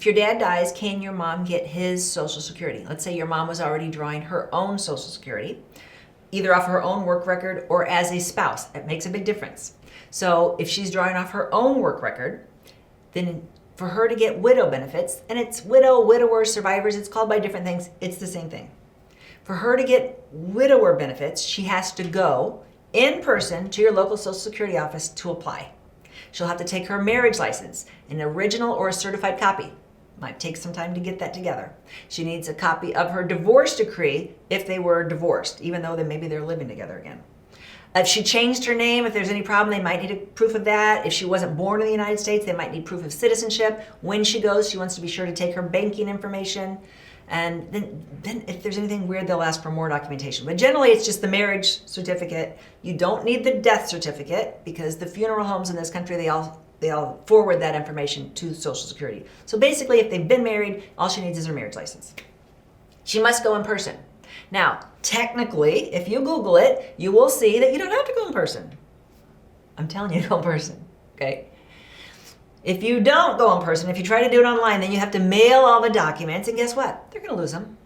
If your dad dies, can your mom get his Social Security? Let's say your mom was already drawing her own Social Security, either off her own work record or as a spouse. It makes a big difference. So if she's drawing off her own work record, then for her to get widow benefits, and it's widow, widower, survivors, it's called by different things, it's the same thing. For her to get widower benefits, she has to go in person to your local Social Security office to apply. She'll have to take her marriage license, an original or a certified copy. Might take some time to get that together. She needs a copy of her divorce decree if they were divorced, even though maybe they're living together again. If she changed her name, if there's any problem, they might need a proof of that. If she wasn't born in the United States, they might need proof of citizenship. When she goes, she wants to be sure to take her banking information. And then if there's anything weird, they'll ask for more documentation. But generally, it's just the marriage certificate. You don't need the death certificate because the funeral homes in this country, they all forward that information to Social Security. So basically, if they've been married, all she needs is her marriage license. She must go in person. Now, technically, if you Google it, you will see that you don't have to go in person. I'm telling you to go in person, okay? If you don't go in person, if you try to do it online, then you have to mail all the documents, and guess what? They're going to lose them.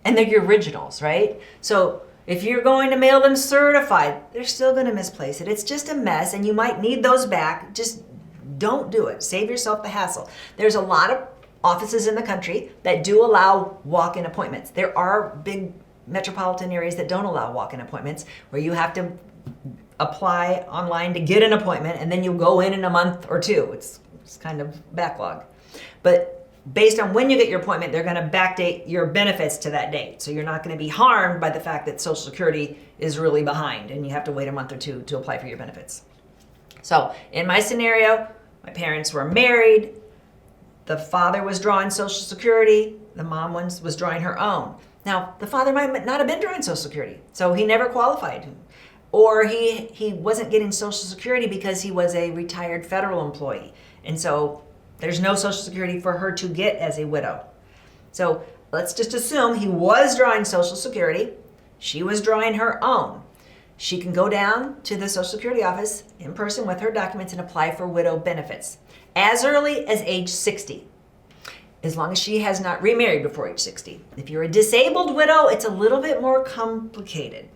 And they're your originals, right? So if you're going to mail them certified, they're still going to misplace it. It's just a mess, and you might need those back. Just don't do it. Save yourself the hassle. There's a lot of offices in the country that do allow walk-in appointments. There are big metropolitan areas that don't allow walk-in appointments where you have to apply online to get an appointment and then you go in a month or two. It's kind of backlog. But based on when you get your appointment, they're going to backdate your benefits to that date. So you're not going to be harmed by the fact that Social Security is really behind and you have to wait a month or two to apply for your benefits. So in my scenario, my parents were married. The father was drawing Social Security. The mom was drawing her own. Now, the father might not have been drawing Social Security, so he never qualified. Or he wasn't getting Social Security because he was a retired federal employee. And so there's no Social Security for her to get as a widow. So let's just assume he was drawing Social Security. She was drawing her own. She can go down to the Social Security office in person with her documents and apply for widow benefits as early as age 60, as long as she has not remarried before age 60. If you're a disabled widow, it's a little bit more complicated.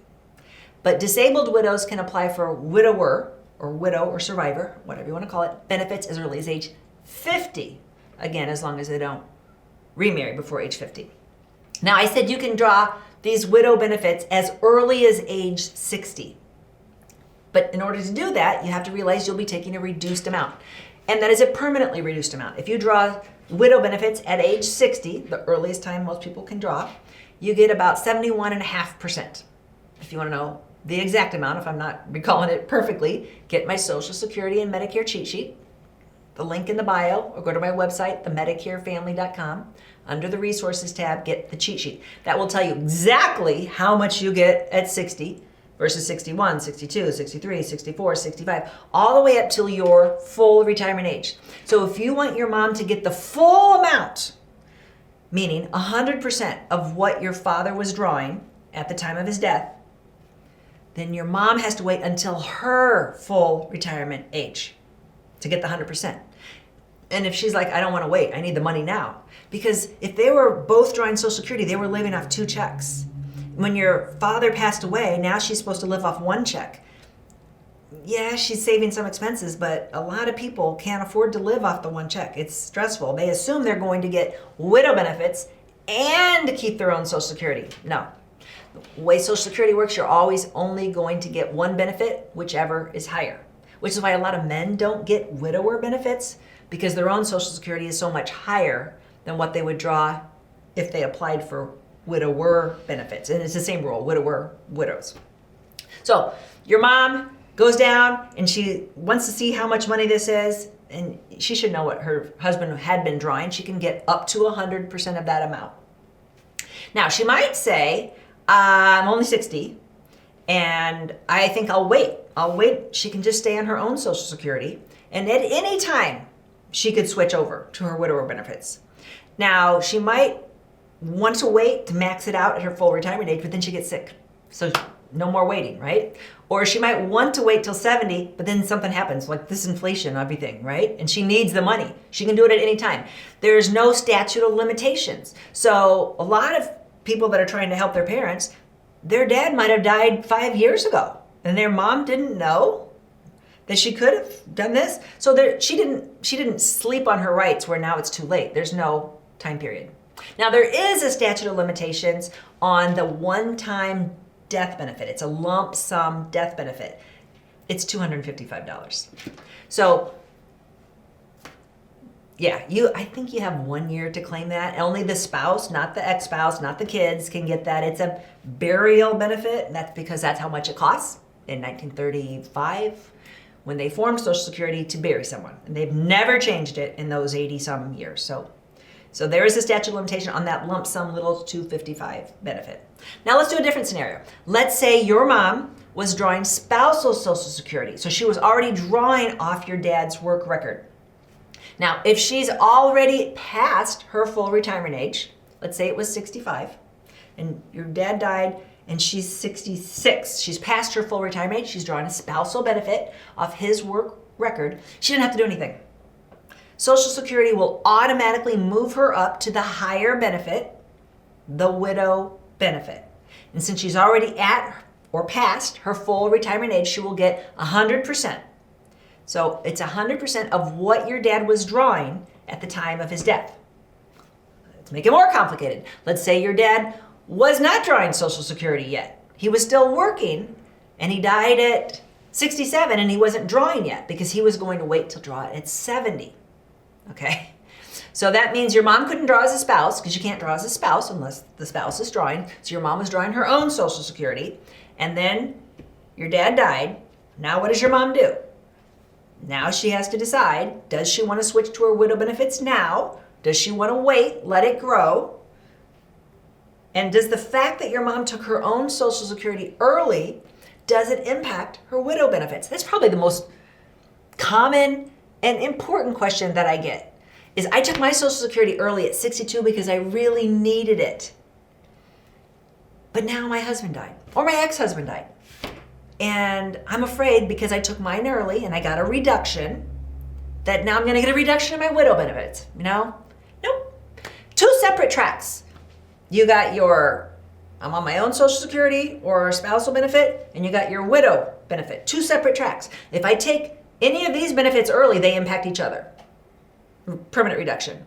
But disabled widows can apply for widower or widow or survivor, whatever you want to call it, benefits as early as age 50. Again, as long as they don't remarry before age 50. Now, I said you can draw these widow benefits as early as age 60. But in order to do that, you have to realize you'll be taking a reduced amount. And that is a permanently reduced amount. If you draw widow benefits at age 60, the earliest time most people can draw, you get about 71.5%. If you want to know the exact amount, if I'm not recalling it perfectly, get my Social Security and Medicare cheat sheet, the link in the bio, or go to my website, themedicarefamily.com. Under the resources tab, get the cheat sheet. That will tell you exactly how much you get at 60 versus 61, 62, 63, 64, 65, all the way up till your full retirement age. So if you want your mom to get the full amount, meaning 100% of what your father was drawing at the time of his death, then your mom has to wait until her full retirement age to get the 100%. And if she's like, I don't want to wait, I need the money now. Because if they were both drawing Social Security, they were living off 2 checks. When your father passed away, now she's supposed to live off 1 check. Yeah, she's saving some expenses, but a lot of people can't afford to live off the 1 check. It's stressful. They assume they're going to get widow benefits and keep their own Social Security. No. The way Social Security works, you're always only going to get 1 benefit, whichever is higher. Which is why a lot of men don't get widower benefits, because their own Social Security is so much higher than what they would draw if they applied for widower benefits. And it's the same rule, widower, widows. So your mom goes down and she wants to see how much money this is, and she should know what her husband had been drawing. She can get up to 100% of that amount. Now, she might say, I'm only 60, and I think I'll wait. She can just stay on her own Social Security, and at any time, she could switch over to her widower benefits. Now, she might want to wait to max it out at her full retirement age, but then she gets sick. So no more waiting, right? Or she might want to wait till 70, but then something happens, like this inflation, everything, right? And she needs the money. She can do it at any time. There's no statute of limitations. So a lot of people that are trying to help their parents, their dad might have died 5 years ago, and their mom didn't know that she could have done this. So she didn't sleep on her rights where now it's too late. There's no time period. Now there is a statute of limitations on the one-time death benefit. It's a lump sum death benefit. It's $255. So yeah, I think you have 1 year to claim that. Only the spouse, not the ex-spouse, not the kids can get that. It's a burial benefit. And that's because that's how much it costs in 1935 when they formed Social Security to bury someone. And they've never changed it in those 80-some years. So there is a statute of limitation on that lump sum little $255 benefit. Now let's do a different scenario. Let's say your mom was drawing spousal Social Security. So she was already drawing off your dad's work record. Now, if she's already past her full retirement age, let's say it was 65, and your dad died and she's 66, she's past her full retirement age, she's drawing a spousal benefit off his work record, she didn't have to do anything. Social Security will automatically move her up to the higher benefit, the widow benefit. And since she's already at or past her full retirement age, she will get 100%. So it's 100% of what your dad was drawing at the time of his death. Let's make it more complicated. Let's say your dad was not drawing Social Security yet. He was still working, and he died at 67, and he wasn't drawing yet because he was going to wait till draw it at 70. Okay? So that means your mom couldn't draw as a spouse because you can't draw as a spouse unless the spouse is drawing. So your mom was drawing her own Social Security, and then your dad died. Now what does your mom do? Now she has to decide, does she want to switch to her widow benefits now? Does she want to wait, let it grow? And does the fact that your mom took her own Social Security early, does it impact her widow benefits? That's probably the most common and important question that I get, is I took my Social Security early at 62 because I really needed it. But now my husband died, or my ex-husband died. And I'm afraid because I took mine early and I got a reduction, that now I'm going to get a reduction in my widow benefits. Nope. Two separate tracks. You got I'm on my own Social Security or spousal benefit, and you got your widow benefit. Two separate tracks. If I take any of these benefits early, they impact each other. Permanent reduction.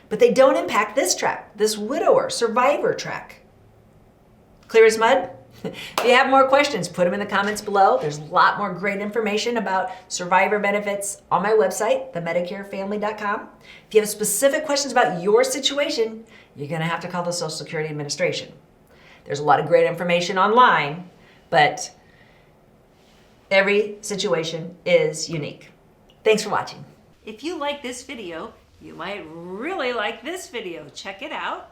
But they don't impact this track, this widower, survivor track. Clear as mud? If you have more questions, put them in the comments below. There's a lot more great information about survivor benefits on my website, themedicarefamily.com. If you have specific questions about your situation, you're going to have to call the Social Security Administration. There's a lot of great information online, but every situation is unique. Thanks for watching. If you like this video, you might really like this video. Check it out.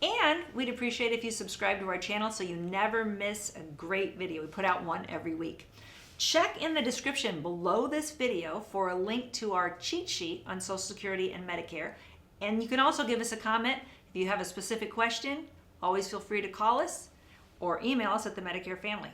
And we'd appreciate if you subscribe to our channel so you never miss a great video. We put out one every week. Check in the description below this video for a link to our cheat sheet on Social Security and Medicare. And you can also give us a comment if you have a specific question. Always feel free to call us or email us at the Medicare Family.